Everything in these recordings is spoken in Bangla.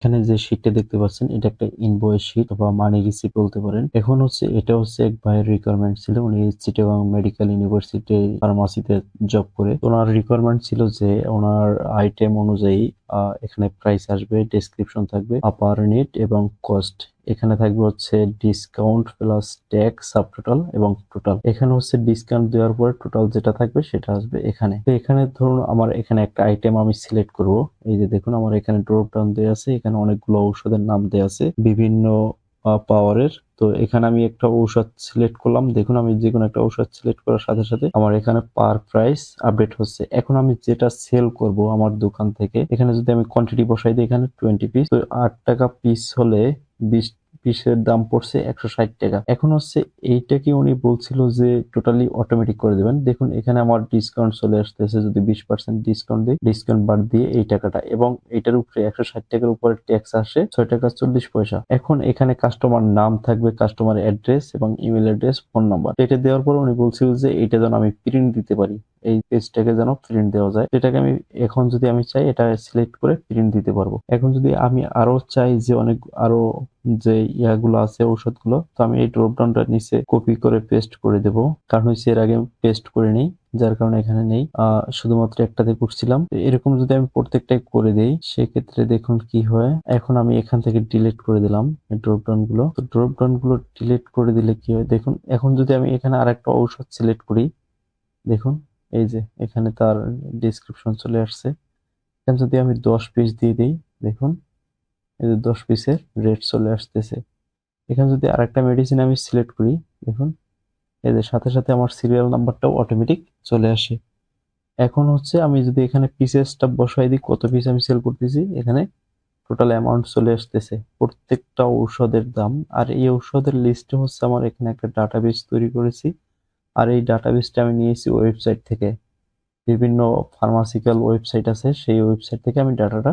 এখানে যে শীটটা দেখতে পাচ্ছেন এটা একটা ইনভয়েস শীট বা মানি রিসিপ্ট বলতে পারেন। এখন হচ্ছে এটা হচ্ছে এক ভাইয়ের রিকোয়ারমেন্ট ছিল, উনি চিটাগাং মেডিকেল ইউনিভার্সিটি ফার্মাসিতে জব করে। ওনার রিকোয়ারমেন্ট ছিল যে ওনার আইটেম অনুযায়ী এখানে প্রাইস আসবে, ডেসক্রিপশন থাকবে, আপার নিট এবং কস্ট। এখানে থাকবে হচ্ছে ডিসকাউন্ট প্লাস ট্যাক্স, সাবটোটাল এবং টোটাল। এখানে হচ্ছে ডিসকাউন্ট দেওয়ার পরে টোটাল যেটা থাকবে সেটা আসবে এখানে। তো এখানে ধরুন আমার এখানে একটা আইটেম আমি সিলেক্ট করব। এই যে দেখুন আমার এখানে ড্রপ ডাউন দেওয়া আছে, এখানে অনেকগুলো ঔষধের নাম দেওয়া আছে বিভিন্ন পাওয়ারের। তো এখানে আমি একটা ঔষধ সিলেক্ট করলাম। দেখুন আমি যে কোনো একটা ঔষধ সিলেক্ট করার সাথে সাথে আমার এখানে পার প্রাইস আপডেট হচ্ছে। এখন আমি যেটা সেল করব আমার দোকান থেকে, এখানে যদি আমি কোয়ান্টিটি বসাই দিই এখানে 20 পিস, তো 8 টাকা পিস হলে 20 পিসের দাম পড়ছে 160 টাকা। এখন হচ্ছে এইটা কি উনি বলছিল যে টোটালি অটোমেটিক করে দেবেন। দেখুন এখানে আমার ডিসকাউন্ট চলে আসতেছে, যদি 20% ডিসকাউন্ট দিই, ডিসকাউন্ট বাদ দিয়ে এই টাকাটা, এবং এটার উপরে 160 টাকার উপরে ট্যাক্স আসে 6 টাকা 40 পয়সা। এখন এখানে কাস্টমার নাম থাকবে, কাস্টমার অ্যাড্রেস এবং ইমেল অ্যাড্রেস, ফোন নাম্বার। এটা দেওয়ার পর উনি বলছিল যে এটা যেন আমি প্রিন্ট দিতে পারি, এই পেজটাকে যেন প্রিন্ট দেওয়া যায়। এটাকে আমি এখন যদি আমি চাই এটা সিলেক্ট করে প্রিন্ট দিতে পারবো। এখন যদি আমি আরো চাই যে অনেক আরো যে ইয়াগুলো আছে ঔষধগুলো, তো আমি এই ড্রপ ডাউনটা নিচে কপি করে পেস্ট করে দেব। কারণ হচ্ছে এর আগে পেস্ট করে নেই, যার কারণে এখানে নেই, শুধুমাত্র একটাতে করছিলাম। এরকম যদি আমি প্রত্যেকটাই করে দেই সেক্ষেত্রে দেখুন কি হয়। এখন আমি এখান থেকে ডিলিট করে দিলাম এই ড্রপ ডাউন গুলো। তো ড্রপ ডাউন গুলো ডিলিট করে দিলে কি হয় দেখুন। এখন যদি আমি এখানে আরেকটা ঔষধ সিলেক্ট করি, দেখুন এই যে এখানে তার ডিসক্রিপশন চলে আসছে। এখানে যদি আমি 10 পিস দিয়ে দিই, দেখুন এই যে 10 পিসের রেট চলে আসতেছে। এখানে যদি আরেকটা মেডিসিন আমি সিলেক্ট করি, দেখুন এই যে সাথে সাথে আমার সিরিয়াল নাম্বারটাও অটোমেটিক চলে আসে। এখন হচ্ছে আমি যদি এখানে পিসেসটা বসাই দিই, কত পিস আমি সেল করতেছি, এখানে টোটাল অ্যামাউন্ট চলে আসতেছে প্রত্যেকটা ঔষধের দাম। আর এই ঔষধের লিস্টে হচ্ছে আমার এখানে একটা ডাটাবেস তৈরি করেছি। আর এই ডাটাবেসটা আমি নিয়েছি ওয়েবসাইট থেকে, বিভিন্ন ফার্মাসিক্যাল ওয়েবসাইট আছে, সেই ওয়েবসাইট থেকে আমি ডাটাটা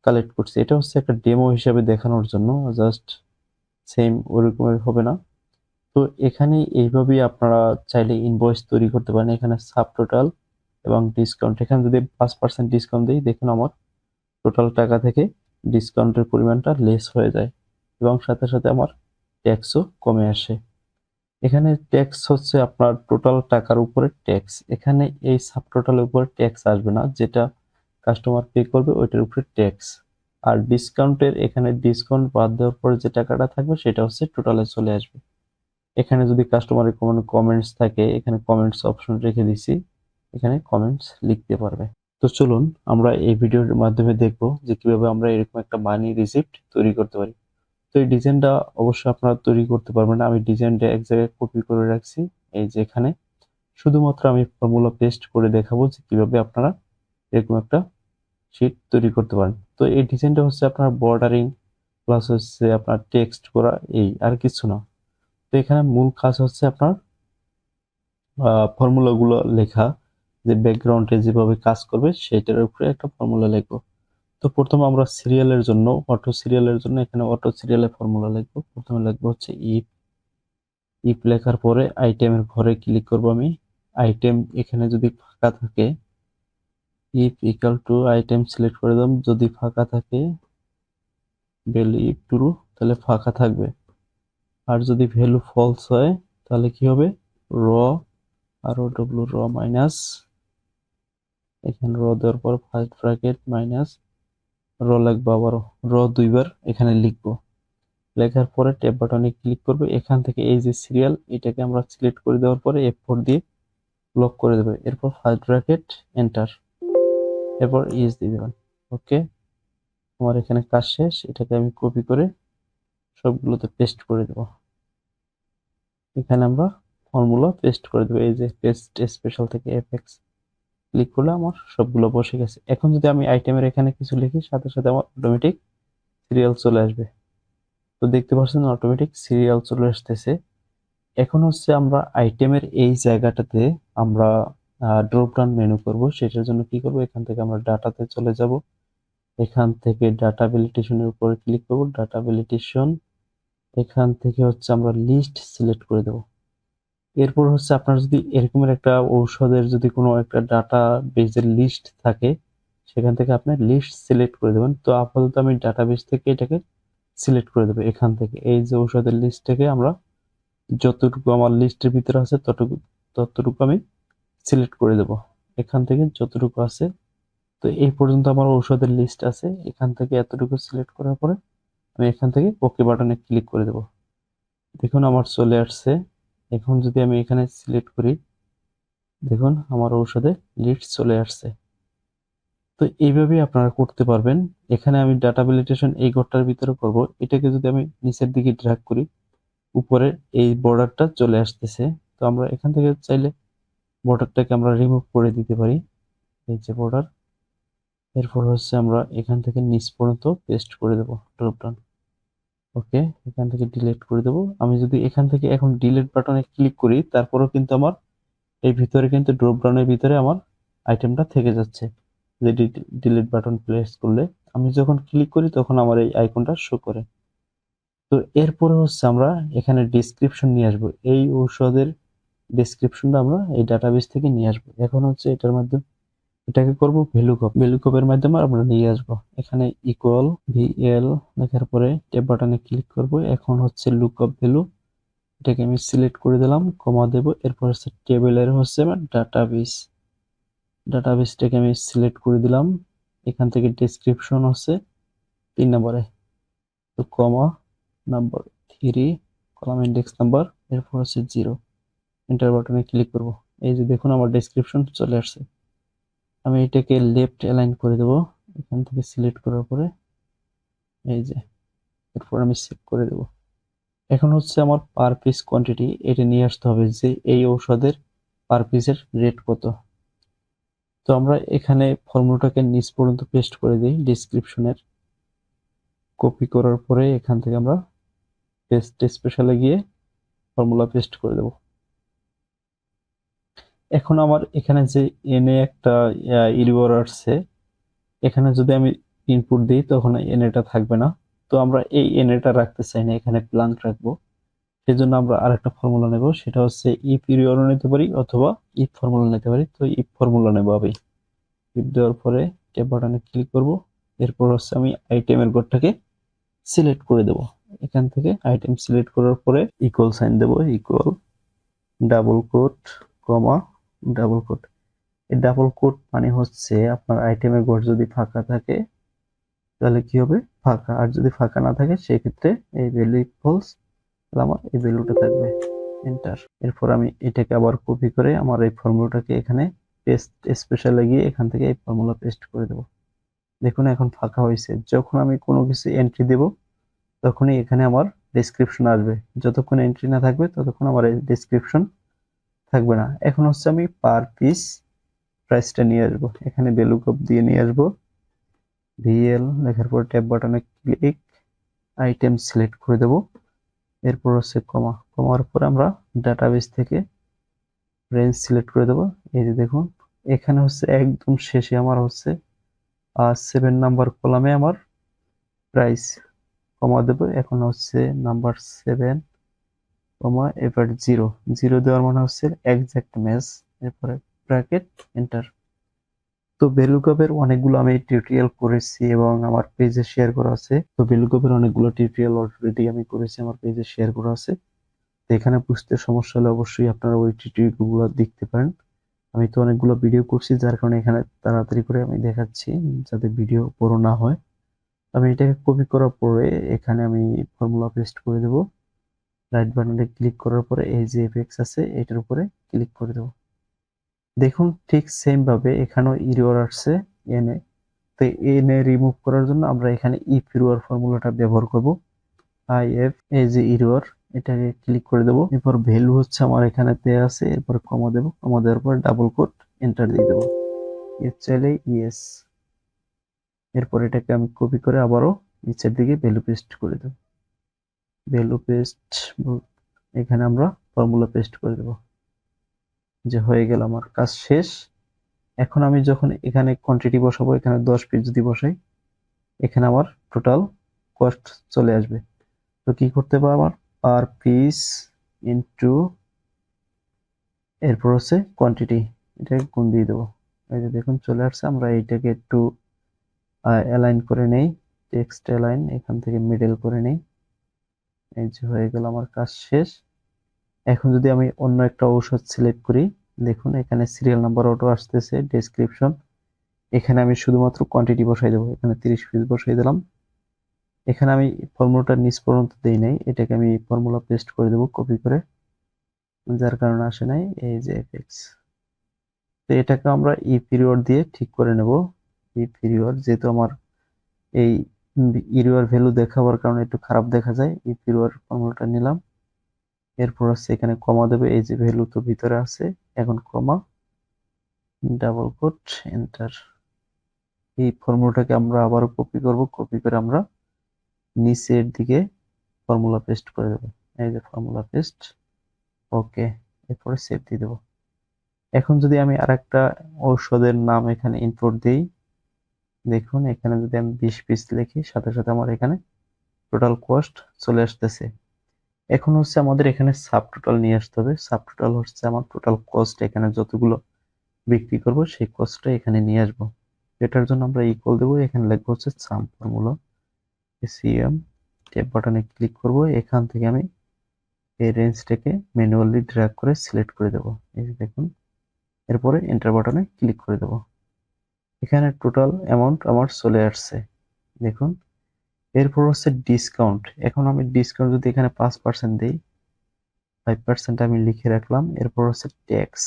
কালেক্ট করছি। এটা হচ্ছে একটা ডেমো হিসেবে দেখানোর জন্য, জাস্ট সেম ওরকমের হবে না। তো এখানে এইভাবেই আপনারা চাইলে ইনভয়েস তৈরি করতে পারেন। এখানে সাবটোটাল এবং ডিসকাউন্ট, এখানে যদি 5% ডিসকাউন্ট দিই, দেখুন আমার টোটাল টাকা থেকে ডিসকাউন্টের পরিমাণটা লেস হয়ে যায় এবং সাথে সাথে আমার ট্যাক্সও কমে আসে। এখানে ট্যাক্স হচ্ছে আপনার টোটাল টাকার উপরে ট্যাক্স, এখানে এই সাবটোটালের উপরে ট্যাক্স আসবে না, যেটা কাস্টমার পে করবে ওইটার উপরে ট্যাক্স। আর ডিসকাউন্টের এখানে ডিসকাউন্ট বাদ দেওয়ার পরে যে টাকাটা থাকবে সেটা হচ্ছে টোটালে চলে আসবে। এখানে যদি কাস্টমারের কোনো কমেন্টস থাকে, এখানে কমেন্টস অপশন রেখে দিছি, এখানে কমেন্টস লিখতে পারবে। তো চলুন আমরা এই ভিডিওর মাধ্যমে দেখব যে কিভাবে আমরা এরকম একটা মানি রিসিপ্ট তৈরি করতে পারি। তো এই ডিজাইনটা অবশ্যই আপনারা তৈরি করতে পারবেন না, আমি ডিজাইনটা এক জায়গায় কপি করে রাখছি এই যে এখানে। শুধুমাত্র আমি ফর্মুলা পেস্ট করে দেখাবো যে কিভাবে আপনারা এরকম একটা শিট তৈরি করতে পারেন। তো এই ডিজাইনটা হচ্ছে আপনার বর্ডারিং প্লাস হচ্ছে আপনার টেক্সট করা, এই আর কিছু না। তো এখানে মূল কাজ হচ্ছে আপনার ফর্মুলাগুলো লেখা, যে ব্যাকগ্রাউন্ডে যেভাবে কাজ করবে সেটার উপরে একটা ফর্মুলা লিখবো। তো প্রথমে আমরা সিরিয়ালের জন্য, অটো সিরিয়ালের জন্য এখানে অটো সিরিয়ালের ফর্মুলা লিখবো। প্রথমে লিখবো হচ্ছে ইফ। ইফ লেখার পরে আইটেমের ঘরে ক্লিক করব আমি। আইটেম এখানে যদি ফাঁকা থাকে, if equal to item select করে দিলাম, যদি ফাঁকা থাকে ভ্যালু ইফ ট্রু তাহলে ফাঁকা থাকবে, আর যদি ভ্যালু ফলস হয় তাহলে কি হবে, র, আর ও ডব্লিউ র মাইনাস, এখানে র দেওয়ার পর ফার্স্ট ব্র্যাকেট মাইনাস র লিখবো, আবার র দুইবার এখানে লিখবো। লেখার পরে ট্যাব বাটনে ক্লিক করবে, এখান থেকে এই যে সিরিয়াল এটাকে আমরা সিলেক্ট করে দেওয়ার পরে F4 দিয়ে লক করে দেবে। এরপর ফার্স্ট ব্র্যাকেট এন্টার, এরপর ইজ দিয়ে দেবেন। ওকে, আমার এখানে কাজ শেষ। এটাকে আমি কপি করে সবগুলোতে পেস্ট করে দেব। এখানে আমরা ফর্মুলা পেস্ট করে দেবো, এই যে পেস্ট স্পেশাল থেকে এফএক্স ক্লিক করলে আমার সবগুলো বসে গেছে। এখন যদি আমি আইটেমের এখানে কিছু লিখি, সাথে সাথে আমার অটোমেটিক সিরিয়াল চলে আসবে। তো দেখতে পাচ্ছেন অটোমেটিক সিরিয়াল চলে আসতেছে। এখন হচ্ছে আমরা আইটেমের এই জায়গাটাতে আমরা ড্রপ ডাউন মেনু করব। সেটার জন্য কি করব, এখান থেকে আমরা ডাটাতে চলে যাব। এখান থেকে ডাটা ভ্যালিডেশনের উপরে ক্লিক করব, ডাটা ভ্যালিডেশন। এখান থেকে হচ্ছে আমরা লিস্ট সিলেক্ট করে দেব। এরপর হচ্ছে আপনার যদি এরকমের একটা ঔষধের যদি কোনো একটা ডাটা বেজের লিস্ট থাকে, সেখান থেকে আপনি লিস্ট সিলেক্ট করে দেবেন। তো আপাতত আমি ডাটাবেস থেকে এটাকে সিলেক্ট করে দেবো। এখান থেকে এই যে ঔষধের লিস্ট থেকে আমরা যতটুকু আমার লিস্টের ভিতরে আছে ততটুকু আমি সিলেক্ট করে দেব। এখান থেকে যতটুকু আছে, তো এই পর্যন্ত আমার ঔষধের লিস্ট আছে, এখান থেকে এতটুকু সিলেক্ট করার পরে আমি এখান থেকে ওকে বাটনে ক্লিক করে দেব। দেখুন আমার চলে আসছে। এখন যদি আমি এখানে সিলেক্ট করি, দেখুন আমার ঔষধের লিস্ট চলে আসছে। তো এইভাবেই আপনারা করতে পারবেন। এখানে আমি ডাটা ভ্যালিডেশন এই ঘরটার ভিতরে করব। এটাকে যদি আমি নিচের দিকে ড্র্যাগ করি, উপরে এই বর্ডারটা চলে আসতেছে। তো আমরা এখান থেকে চাইলে বর্ডারটাকে আমরা রিমুভ করে দিতে পারি, এই যে বর্ডার। এরপর হচ্ছে আমরা এখান থেকে নিচ পর্যন্ত পেস্ট করে দেবো ড্রপডাউন। ওকে, এখান থেকে ডিলিট করে দেবো। আমি যদি এখান থেকে এখন ডিলিট বাটনে ক্লিক করি, তারপরেও কিন্তু আমার এই ভিতরে কিন্তু ড্রপডাউনের ভিতরে আমার আইটেমটা থেকে যাচ্ছে। যে ডিলিট বাটন প্রেস করলে আমি যখন ক্লিক করি তখন আমার এই আইকনটা শো করে। তো এরপরে হচ্ছে আমরা এখানে ডেসক্রিপশন নিয়ে আসবো। এই ঔষধের ডেসক্রিপশনটা আমরা এই ডাটাবেস থেকে নিয়ে আসবো। এখন হচ্ছে এটার মাধ্যমে এটাকে করব ভ্যালুকপের মাধ্যমে আমরা নিয়ে আসবো। এখানে ইকুয়াল ভিএল লেখার পরে ট্যাব বাটনে ক্লিক করব। এখন হচ্ছে লুকআপ ভ্যালু, এটাকে আমি সিলেক্ট করে দিলাম, কমা দেব। এরপর হচ্ছে টেবিলের হচ্ছে আমার ডাটাবেসটাকে আমি সিলেক্ট করে দিলাম। এখান থেকে ডেসক্রিপশন হচ্ছে 3 নম্বরে, তো কমা নাম্বার 3 কলাম ইন্ডেক্স নাম্বার, এরপর হচ্ছে 0, এন্টার বাটনে ক্লিক করব। এই যে দেখুন আমার ডেসক্রিপশন চলে আসছে। আমি এটাকে লেফট অ্যালাইন করে দেব। এখান থেকে সিলেক্ট করার পরে এই যে, এরপর আমি সেভ করে দেব। এখন হচ্ছে আমার পার পিস কোয়ান্টিটি এটা নিয়ে আসতে হবে, যে এই ঔষধের পার পিসের রেট কত। তো আমরা এখানে ফর্মুলাটাকে নিচ পর্যন্ত পেস্ট করে দিই ডেসক্রিপশনের। কপি করার পরে এখান থেকে আমরা পেস্ট স্পেশালে গিয়ে ফর্মুলা পেস্ট করে দেব। এখন আমার এখানে যে এনে একটা ইরর আসছে, এখানে যদি আমি ইনপুট দিই তখন এনেটা থাকবে না। তো আমরা এই এনেটা রাখতে চাই না, এখানে ব্ল্যাঙ্ক রাখবো। সেজন্য আমরা আরেকটা ফর্মুলা নেব, সেটা হচ্ছে ইফ ইররও নিতে পারি অথবা ইফ ফর্মুলা নিতে পারি। তো ইফ ফর্মুলা নেব আমি। ইফ দেওয়ার পরে ট্যাব বাটনে ক্লিক করব। এরপর হচ্ছে আমি আইটেমের ঘরটাকে সিলেক্ট করে দেব। এখান থেকে আইটেম সিলেক্ট করার পরে ইকুয়াল সাইন দেব, equal double quote comma double quote. এই ডাবল কোট মানে হচ্ছে আপনার আইটেমের ঘর যদি ফাঁকা থাকে তাহলে কি হবে, ফাঁকা। আর যদি ফাঁকা না থাকে সেক্ষেত্রে এই ভ্যালু ইকুয়ালস, তাহলে আমার এই ভ্যালুটা থাকবে। এন্টার। এরপর আমি এটাকে আবার কপি করে আমার এই ফর্মুলাটাকে এখানে পেস্ট স্পেশালে গিয়ে এখান থেকে এই ফর্মুলা পেস্ট করে দেব। দেখুন এখন ফাঁকা হয়েছে। যখন আমি কোনো কিছু এন্ট্রি দেব তখনই এখানে আমার ডেসক্রিপশন আসবে। যতক্ষণ এন্ট্রি না থাকবে ততক্ষণ আমার এই ডেসক্রিপশন থাকবে না। এখন হচ্ছে আমি পার পিস প্রাইসটা নিয়ে আসবো। এখানে ভ্যালুকপ দিয়ে নিয়ে আসবো। ভিএল লেখার পর ট্যাব বাটনে ক্লিক, আইটেম সিলেক্ট করে দেব। এরপর হচ্ছে কমা, কমার পর আমরা ডাটাবেস থেকে রেঞ্জ সিলেক্ট করে দেব। এই যে দেখুন এখানে হচ্ছে একদম শেষে আমার হচ্ছে 7 নাম্বার কলামে আমার প্রাইস, কমা দেব। এখন হচ্ছে নাম্বার 7 কমা এবার 0 দেওয়ার মানে হচ্ছে এক্সাক্ট ম্যাচ। এরপরে ব্র্যাকেট এন্টার। তো ভ্যালুকপের অনেকগুলো আমি টিউটোরিয়াল করেছি এবং আমার পেজে শেয়ার করা আছে। তো ভ্যালুকপের অনেকগুলো টিউটোরিয়াল অলরেডি আমি করেছি, আমার পেজে শেয়ার করা আছে। তো এখানে বুঝতে সমস্যা হলে অবশ্যই আপনারা ওই টিউটোরিয়ালগুলো দেখতে পারেন। আমি তো অনেকগুলো ভিডিও করছি, যার কারণে এখানে তাড়াতাড়ি করে আমি দেখাচ্ছি যাতে ভিডিও বড় না হয়। আমি এটাকে কপি করার পরে এখানে আমি ফর্মুলা পেস্ট করে দেব। রাইট বাটনে ক্লিক করার পরে এই যে এফএক্স আছে এটার উপরে ক্লিক করে দেব। দেখুন ঠিক সেম ভাবে এখানেও ইরর আসছে এনে। তো এনে রিমুভ করার জন্য আমরা এখানে ইফ ইরর ফর্মুলাটা ব্যবহার করব। আইএফ এই যে ইরর, এটাকে ক্লিক করে দেব। এরপর ভ্যালু হচ্ছে আমার এখানে দেয়া আছে, এরপর কমা দেব। কমা দেওয়ার পর ডাবল কোট এন্টার দিয়ে দেব। এর চাইলে ইয়েস। এরপর এটাকে আমি কপি করে আবারও নিচের দিকে ভ্যালু পেস্ট করে দেব। ভ্যালু পেস্ট, এখানে আমরা ফর্মুলা পেস্ট করে দেব। যে হয়ে গেল, আমার কাজ শেষ। এখন আমি যখন এখানে কোয়ান্টিটি বসাবো, এখানে 10 পিস যদি বসাই, এখানে আমার টোটাল কস্ট চলে আসবে। তো কি করতে হবে, আমার পার পিস ইনটু এরপর হচ্ছে কোয়ান্টিটি, এটাকে গুণ দিয়ে দেবো। এই যে দেখুন চলে আসছে। আমরা এইটাকে একটু অ্যালাইন করে নেই, টেক্সট অ্যালাইন এখান থেকে মিডল করে নেই। এই যে হয়ে গেল, আমার কাজ শেষ। এখন যদি আমি অন্য একটা ঔষধ সিলেক্ট করি, দেখুন এখানে সিরিয়াল নাম্বার অটো আসতেছে, ডেসক্রিপশন, এখানে আমি শুধুমাত্র কোয়ান্টিটি বসাই দেবো, এখানে 30 পিস বসাই দিলাম। এখানে আমি ফর্মুলাটা নিচ পর্যন্ত দেই নাই, এটাকে আমি ফর্মুলা পেস্ট করে দেবো কপি করে, যার কারণে আসে নাই, এই যে এফএক্স। তো এটাকে আমরা ই পিরিয়ড দিয়ে ঠিক করে নেব। ই পিরিয়ড, যেহেতু আমার এই ইরিওর ভ্যালু দেখাবার কারণে একটু খারাপ দেখা যায়, ই পিরিয়ড ফর্মুলাটা নিলাম। এরপর হচ্ছে এখানে কমা দেবে, এই যে ভ্যালু তো ভিতরে আছে, এখন কমা, ডাবল কোট, এন্টার। এই ফর্মুলাটাকে আমরা আবারও কপি করব, কপি করে আমরা নিচের দিকে ফর্মুলা পেস্ট করে দেবো। এই যে ফর্মুলা পেস্ট, ওকে। এরপরে সেভ দিয়ে দেবো। এখন যদি আমি আরেকটা ঔষধের নাম এখানে ইনপুট দিই, দেখুন এখানে যদি আমি 20 পিস লিখি, সাথে সাথে আমার এখানে টোটাল কস্ট চলে আসতেছে। এখন হচ্ছে আমাদের এখানে সাবটোটাল নিয়ে আসতে হবে। সাবটোটাল হচ্ছে আমার টোটাল কস্ট, এখানে যতগুলো বিক্রি করব সেই কস্টটা এখানে নিয়ে আসবো। এটার জন্য আমরা ইকুয়াল দেবো, এখানে লিখবো হচ্ছে সাম ফর্মুলা, সিএম, ট্যাব বাটনে ক্লিক করব, এখান থেকে আমি এই রেঞ্জটাকে ম্যানুয়ালি ড্র্যাগ করে সিলেক্ট করে দেবো, এই যে দেখুন। এরপরে এন্টার বাটনে ক্লিক করে দেবো। এখানে টোটাল অ্যামাউন্ট আমার চলে আসছে, দেখুন। এরপর হচ্ছে ডিসকাউন্ট। এখন আমি ডিসকাউন্ট যদি এখানে 5% দিই, 5% আমি লিখে রাখলাম। এরপর হচ্ছে ট্যাক্স।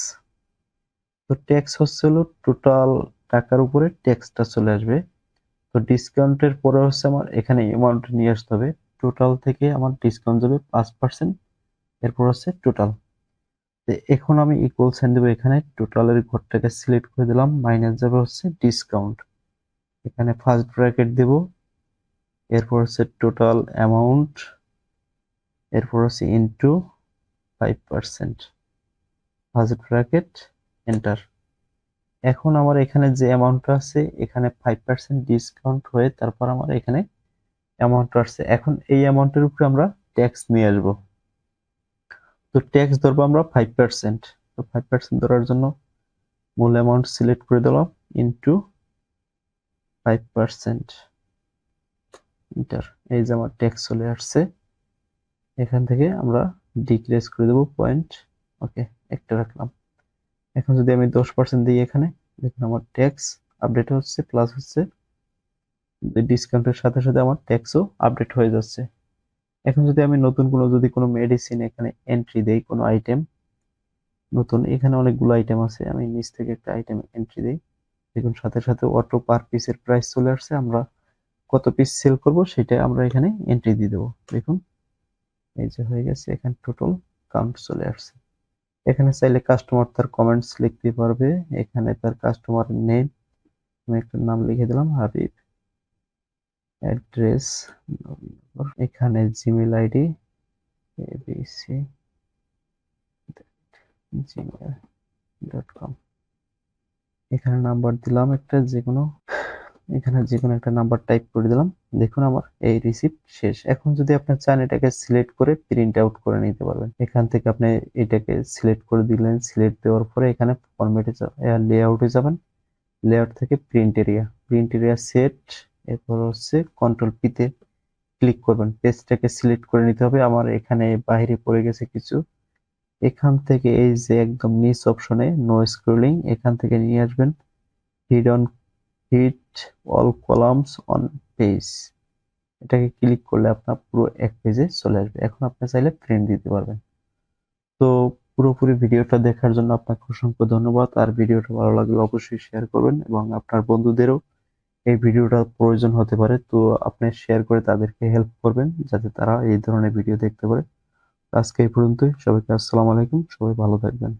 তো ট্যাক্স হচ্ছে হলো টোটাল টাকার উপরে ট্যাক্সটা চলে আসবে। তো ডিসকাউন্টের পরে হচ্ছে আমার এখানে অ্যামাউন্ট নিয়ে আসতে হবে। টোটাল থেকে আমার ডিসকাউন্ট যাবে 5%, এরপর হচ্ছে টোটাল। এখন আমি ইকুয়াল সাইন দেবো, এখানে টোটালের ঘরটাকে সিলেক্ট করে দিলাম, মাইনাস যাবে হচ্ছে ডিসকাউন্ট, এখানে ফার্স্ট ব্র্যাকেট দেব, এরপর হচ্ছে টোটাল অ্যামাউন্ট, এরপর হচ্ছে ইনটু 5%, ফার্স্ট ব্র্যাকেট, এন্টার। এখন আমার এখানে যে অ্যামাউন্টটা আছে, এখানে 5% ডিসকাউন্ট হয়ে তারপর আমার এখানে অ্যামাউন্ট আসছে। এখন এই অ্যামাউন্টের উপরে আমরা ট্যাক্স নিয়ে আসবো। তো ট্যাক্স ধরবো আমরা 5%। তো 5% ধরার জন্য মূল অ্যামাউন্ট সিলেক্ট করে দিলাম, ইনটু 5%, এন্টার। এই যে আমার ট্যাক্স চলে আসছে। এখান থেকে আমরা ডিক্রিজ করে দেবো পয়েন্ট, ওকে, একটা রাখলাম। এখন যদি আমি 10% দিই, এখানে দেখুন আমার ট্যাক্স আপডেট হচ্ছে, প্লাস হচ্ছে ডিসকাউন্টের সাথে সাথে আমার ট্যাক্সও আপডেট হয়ে যাচ্ছে। এখন যদি আমি নতুন কোনো মেডিসিন এখানে এন্ট্রি দেই, কোনো আইটেম নতুন, এখানে অনেকগুলো আইটেম আছে, আমি নিচ থেকে একটা আইটেম এন্ট্রি দেই, দেখুন সাথে সাথে অটো পার পিসের প্রাইস চলে আসছে। আমরা কত পিস সেল করব সেটা আমরা এখানে এন্ট্রি দিয়ে দেবো, দেখুন এই যে হয়ে গেছে, এখানে টোটাল কাউন্ট চলে আসছে। এখানে চাইলে কাস্টমার তার কমেন্টস লিখতে পারবে, এখানে তার কাস্টমার নেম, আমি একটা নাম লিখে দিলাম হাবিব, অ্যাড্রেস, এখানে জিমেল আইডি abc@gmail.com, এখানে নাম্বার দিলাম একটা যেকোনো, এখানে যেকোনো একটা নাম্বার টাইপ করে দিলাম। দেখুন আমার এই রিসিপ্ট শেষ। এখন যদি আপনি চান এটাকে সিলেক্ট করে প্রিন্ট আউট করে নিতে পারবেন। এখান থেকে আপনি এটাকে সিলেক্ট করে দিলেন, সিলেক্ট দেওয়ার পরে এখানে ফরম্যাটে লেআউটে যাবেন, লেআউট থেকে প্রিন্ট এরিয়া সেট, এরপর হচ্ছে কন্ট্রোল পিতে ক্লিক করবেন, পেজটাকে সিলেক্ট করে নিতে হবে। আমার এখানে বাইরে পড়ে গেছে কিছু, এখান থেকে এই যে একদম নিচ অপশনে নো স্ক্রলিং, এখান থেকে নিয়ে আসবেন hide on hit all columns on page, এটাকে ক্লিক করলে আপনার পুরো এক পেজে চলে আসবে। এখন আপনি চাইলে প্রিন্ট দিতে পারবেন। তো পুরোপুরি ভিডিওটা দেখার জন্য আপনাকে অসংখ্য ধন্যবাদ। আর ভিডিওটা ভালো লাগলে অবশ্যই শেয়ার করবেন, এবং আপনার বন্ধুদেরও এই ভিডিওটা প্রয়োজন হতে পারে, তো আপনি শেয়ার করে তাদেরকে হেল্প করবেন যাতে তারা এই ধরনের ভিডিও দেখতে পারে। আজকে এই পর্যন্তই, সবাইকে আসসালামু আলাইকুম, সবাই ভালো থাকবেন।